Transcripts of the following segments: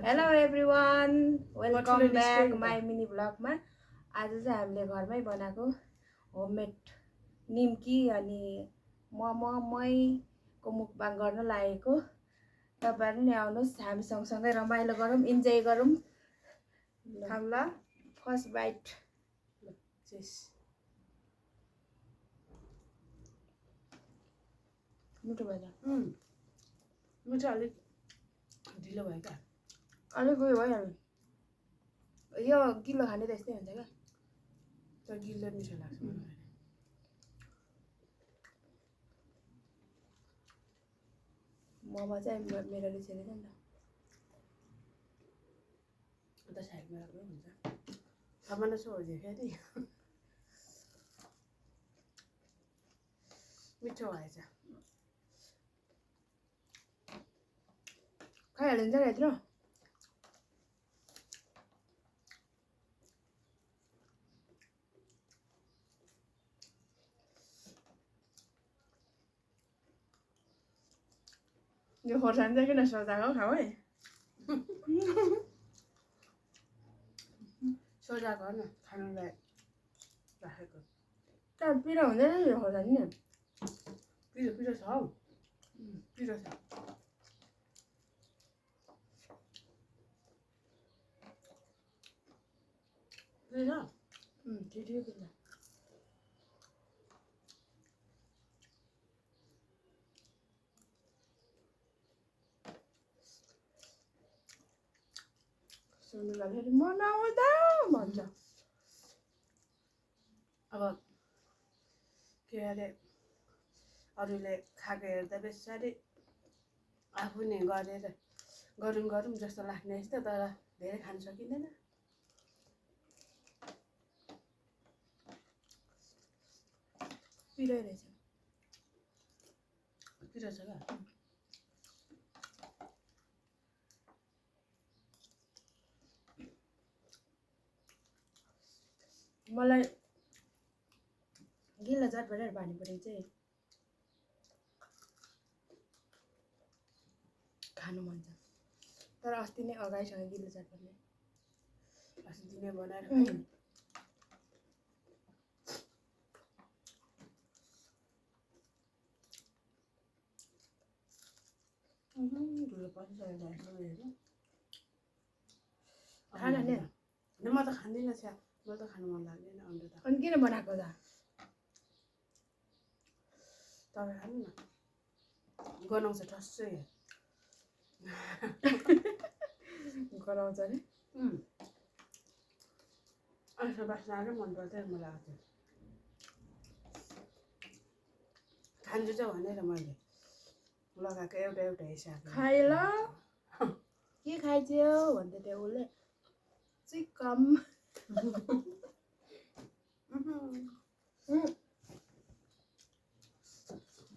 Hello everyone welcome back my mini ब्लगमा। आज चाहिँ हामीले घरमै बनाएको होममेड निम्की अनि ममैको मुखबाङ गर्न लागेको। तपाईँहरू नि आउनुहोस्, हामी सँगसँगै रमाइलो गरौँ, इन्जोय गरौँ। खाऊँ ल। फर्स्ट बाइट मिठो भएछ। मिठो अलिक ढिलो भयो क्या, अलिक उयो भइहाल्यो। यो गिलो खाने त यस्तै हुन्छ क्या, तर गिलो मिठो लाग्छ मलाई। मोमो चाहिँ मेरो रिसेले छ नि त। अन्त साइडमा राख्दै हुन्छ सामान यसो हो फेरि मिठो भएछ। खाइहालिन्छ क्या यत्रो। यो खोर्सानी चाहिँ किन सजाएको खाऊ है। सोझा घर न खानुलाई राखेको। तर पिरो हुँदैन नि यो खोर्सानी नि। पिरो पिरो छ हौ, पिरो छ। पिरो ठिकै पिरो। सुन्नुलाई फेरि मनाउँदा भन्छ। अब के अरे अरूले खाएको हेर्दा बेसारी आफू नै गरेर गरौँ गरौँ जस्तो लाग्ने रहेछ, तर धेरै खान सकिँदैन। पिरै रहेछ। पिरो छ क्या। मलाई गिलो चटपटे पानीपुरी चाहिँ खानु मन छ। तर अस्ति नै अगाडिसँग गिलो चटपटे अस्ति दिने बनाएर खाएँ। धुलो परिसकेको हेर्नु खान नि। म त खाँदिनँ स्या, म त खानु मन लाग्दैन अन्त त। अनि किन बनाएको त? तपाईँ खानु न, गनाउँछ ठस्सै। गराउँछ नि। यसो बास्ना आएर मन पर्दैन मलाई। आज खान्छु चाहिँ भनेर मैले लगाएको एउटा एउटा हिसाब खाइ ल के खाइदियो भन्दै थियो उसले। चिकम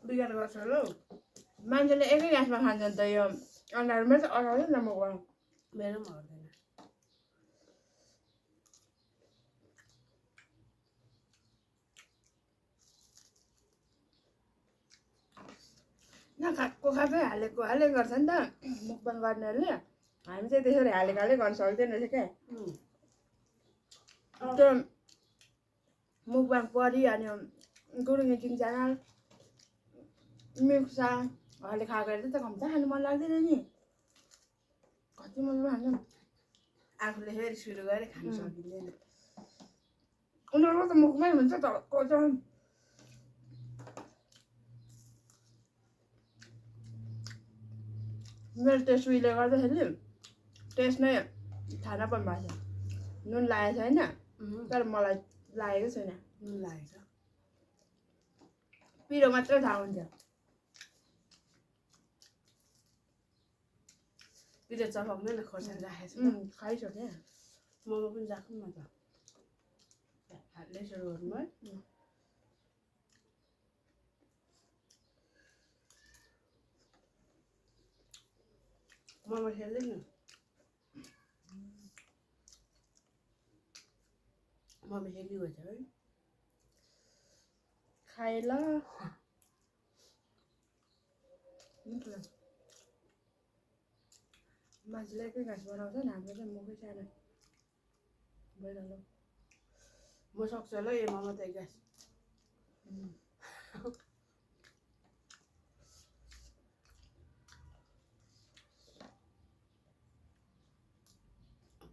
बिगार गर्छ ल। मान्छेले एकै ग्यासमा खान्छ नि त। यो अनुहारमा चाहिँ अराउँदैन न म गरौँ। मेरो पनि हट्दैन। नखाएको खाएकै हालेको हाले गर्छ नि त मुखबाङ गर्नेहरूले। हामी चाहिँ त्यसरी हालेको हाले गर्न सक्दैन रहेछ क्या। त्यो मुखबाङ परी अनि गुरुङ किङ च्यानल मिक्साहरूले खाएको हेर्दा त खम्चा खानु मन लाग्दैन नि। कति मजाले खान्छ आफूले फेरि सुरु गरेर खानु सकिँदैन। उनीहरूको त मुखमै हुन्छ त। मेरो टेस्ट उहिले गर्दाखेरि टेस्ट नै खाना पनि भएको छ। नुन लागेको छैन, तर मलाई लागेको छैन। नुन लागेछ, पिरो मात्रै थाहा हुन्छ। पिरो चपाउने न खोर्सानी राखेको छ। खाइसकेँ। मोमो पनि राखौँ न त, हाल्दै सुरु गरौँ है। मोमो खेल्दै न, मोमो हेभी भएछ है। खाइ ल। मान्छेले एकै घाँस बनाउँछन्, हाम्रो चाहिँ मुखै सानो भइरहनु। म सक्छु होला एमा मात्रै ग्यास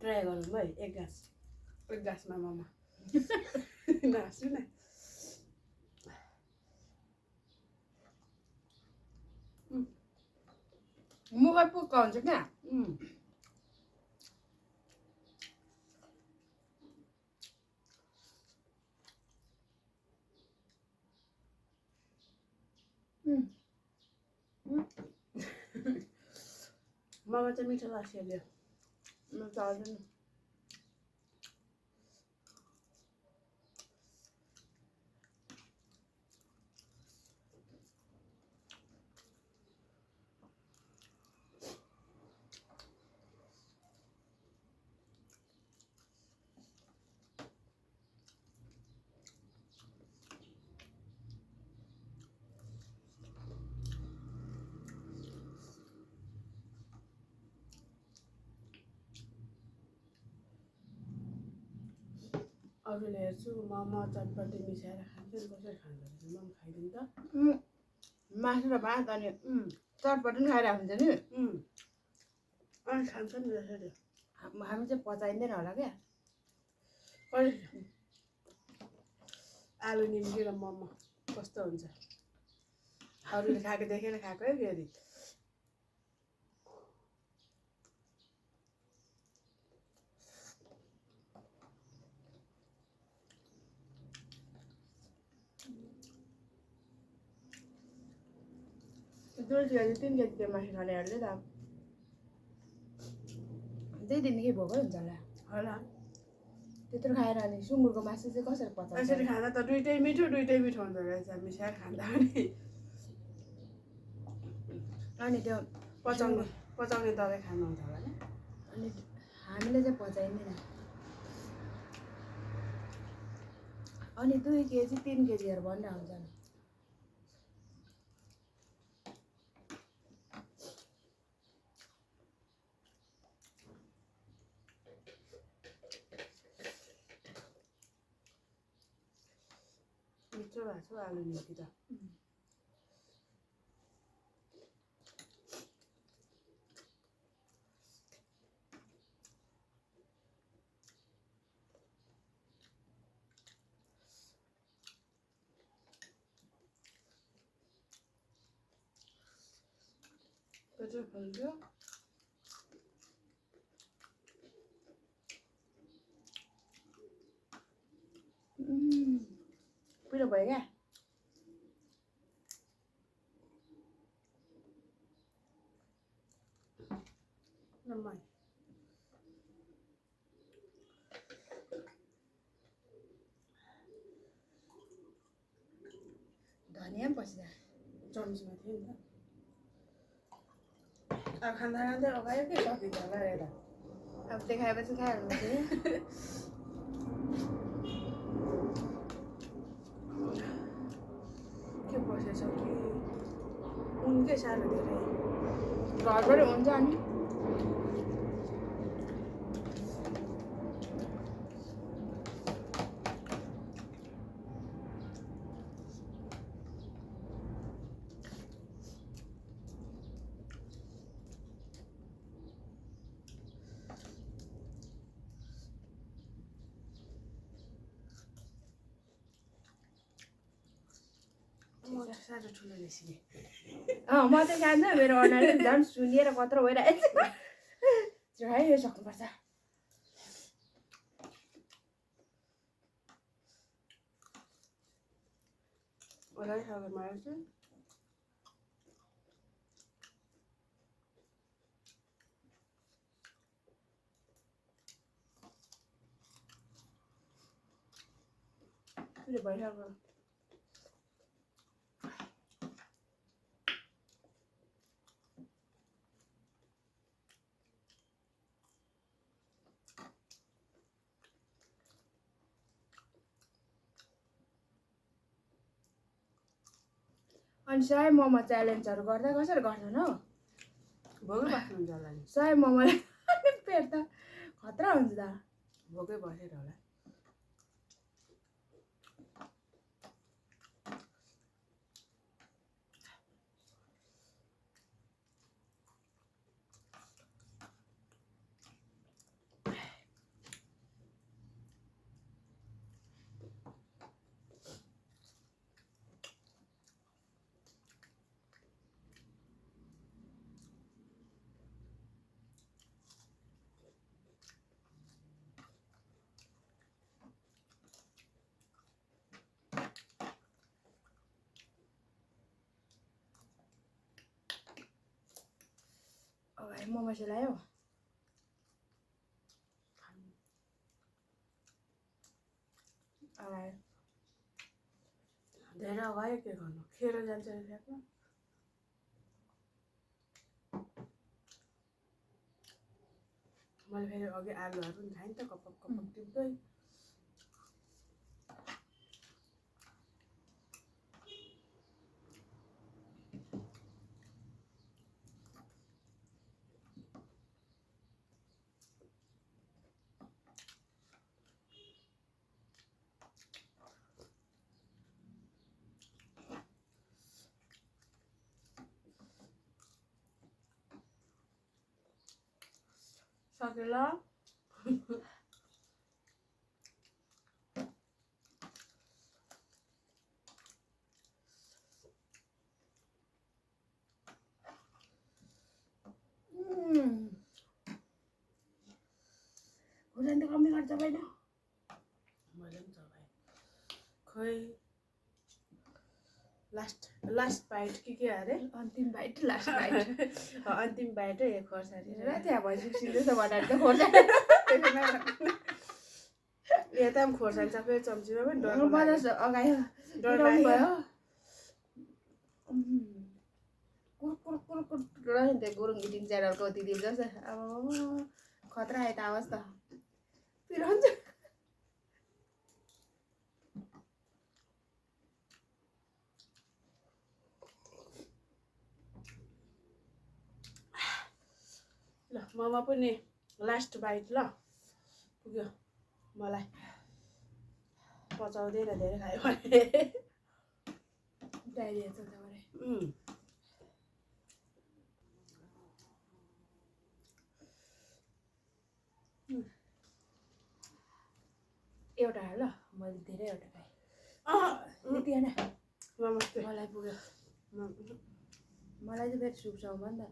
ट्राई गरौँ है एक गाँसमा मोमो नहाँसु न मुखै पुक्क हुन्छ क्या। मोमो चाहिँ मिठो लाग्छ यो म चल्दैन। अरूले हेर्छु मोमो चटपटी मिसाएर खान्छन् कसरी खान्छ म पनि खाइदिउँ त मासु र भात अनि चटपटी पनि खाइरहेको हुन्छ नि। अनि खान्छ नि त्यसरी हामी चाहिँ पचाइँदैन होला क्या। कहिले आलु निम्की र मोमो कस्तो हुन्छ अरूले खाएको देखेर खाएको है फेरि दुई केजी 3 केजी त्यो मासु खानेहरूले त त्यही दिनदेखि भोकै हुन्छ होला। होला त्यत्रो खाएर अनि सुँगुरको मासु चाहिँ कसरी पचाउँछ? यसरी खाँदा त दुइटै मिठो हुँदो रहेछ मिसाएर खाँदा पनि अनि त्यो पचाउने दबाई खानुहुन्छ होला नि अनि हामीले चाहिँ पचाइँदैन। अनि 2 केजी 3 केजीहरू भनेर हुन्छ। मिठो भएको छ आलु निम्की त कति फल्यो पिरो भयो क्या। नम्बर धनिया पनि पसिजा चम्चमा थियो नि त अब खाँदा खाँदै अगायो के सकिन्छ होला यता अब देखाएपछि खाइहाल्नु पर्छ। के बसेछ कि उनकै साह्रो धेरै घरबाट हुन्छ अनि साह्रो ठुलो रहेछ नि म चाहिँ खान्छ मेरो अनुहारले झन् सुनिएर कत्रो भइरहेको छ। है यो सक्नुपर्छ। मलाई खाएको मलाई चाहिँ पिरो भइसक्यो। अनि सायद मोमो च्यालेन्जहरू गर्दा कसरी गर्छन् हौ? भोकै बस्नुहुन्छ होला नि सय मोमोले पेट त खतरा हुन्छ त भोकै बसेर होला अगाडि मोमो सेलायो अगाडि धेरै अगायो के गर्नु खेर जान्छ फ्याँक्न मैले फेरि अघि आलुहरू पनि खाएँ नि त कपक कपक टिप्दै सकेर खुर्सानी त कमी गर्छ होइन मैले पनि चबाएँ खै लास्ट बाइट के अरे अन्तिम बाइट लास्ट बाइट अन्तिम बाइटै खोर्सानी र त्यहाँ भइसक्यो सिधै त बनाएर त खोर्सानी यता पनि खोर्सानी सबै चम्चीमा पनि डर बजास अगायो डर लाग्यो कुर कुर कुर कुर नि त्यो गुरुङ इटिङ च्यानलको दिदी जस्तो अब खतरा आयो त आवाज त पिरहन्छ ल मोमो पनि लास्ट बाइट ल पुग्यो मलाई पचाउँदैन धेरै खायो भने डाइरिया छ तपाईँले एउटा ल मैले धेरैवटा खाएँ यति होइन नमस्ते मलाई पुग्यो मलाई चाहिँ फेरि सुप छ नि त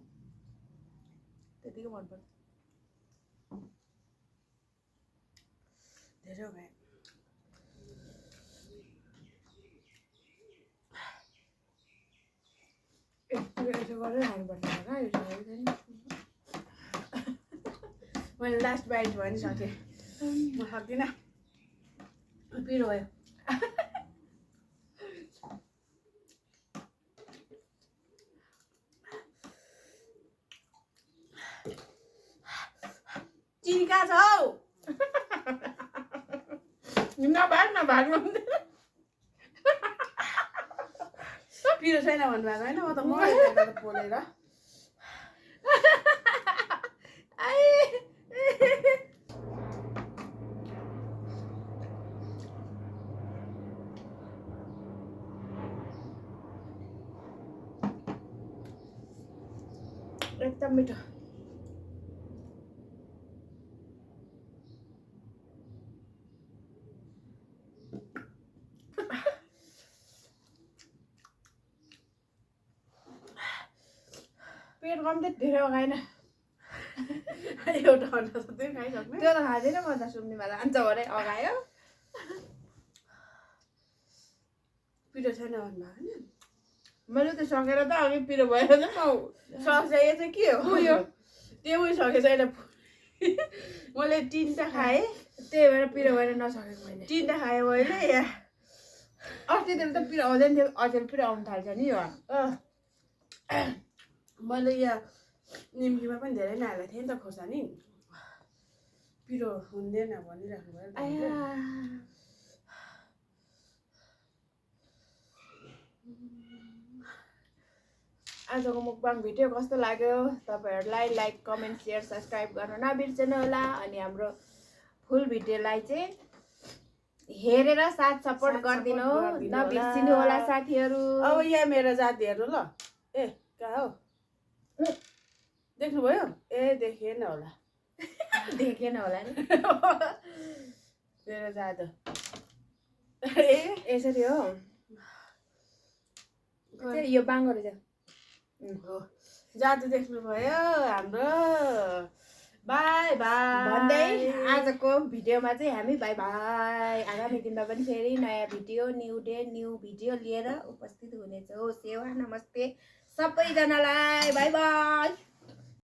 त्यतिकै मनपर्छ धेरै खाएँ यसो गरेर खानुपर्छ होला यसो मैले लास्ट बाइट भनिसकेँ म सक्दिनँ पिरो भयो चिनी कहाँ छ हौ नभाग्नु पिरो छैन भन्नुभएको होइन म त मगाइ बोलेर एकदम मिठो पेट कम्ती धेरै अगाएन एउटा अन्डा सधैँ खाइसक्ने त्यो त खाँदैन म त सुम्निमा जान्छ भने अगायो पिरो छैन भन्नुभएको नि मैले त सकेर त अघि पिरो भएर त सक्छ यो चाहिँ के हो यो त्यो पनि सकेको छैन मैले 3टा खाएँ त्यही भएर पिरो भएर नसकेको मैले 3टा खाएँ मैले यहाँ अस्तितिर त पिरो आउँदैन थियो अचेल पिरो आउनु थाल्छ नि यो मैले यहाँ निम्कीमा पनि धेरै नै हालेको थिएँ नि त खोर्सानी पिरो हुँदैन भनिराख्नु भयो आजको मुकबाङ भिडियो कस्तो लाग्यो तपाईहरुलाई लाइक कमेन्ट शेयर सब्स्क्राइब गर्न नबिर्सनु होला अनि हाम्रो फुल भिडियोलाई चाहिँ हेरेर साथ सपोर्ट गरिदिनु नबिर्सिनु होला साथीहरु। अब यहाँ मेरो जातिहरु ल ए कहाँ हो देख्नुभयो ए देखेन होला देखेन होला नि मेरो जादु ए यसरी हो यो बाङ्गो रहेछ जादु देख्नुभयो हाम्रो बाई बाई भन्दै आजको भिडियोमा चाहिँ हामी बाई बाई। आगामी दिनमा पनि फेरि नयाँ video new day new video लिएर उपस्थित हुनेछौँ। सेवा नमस्ते सबैजनालाई बाई बाई।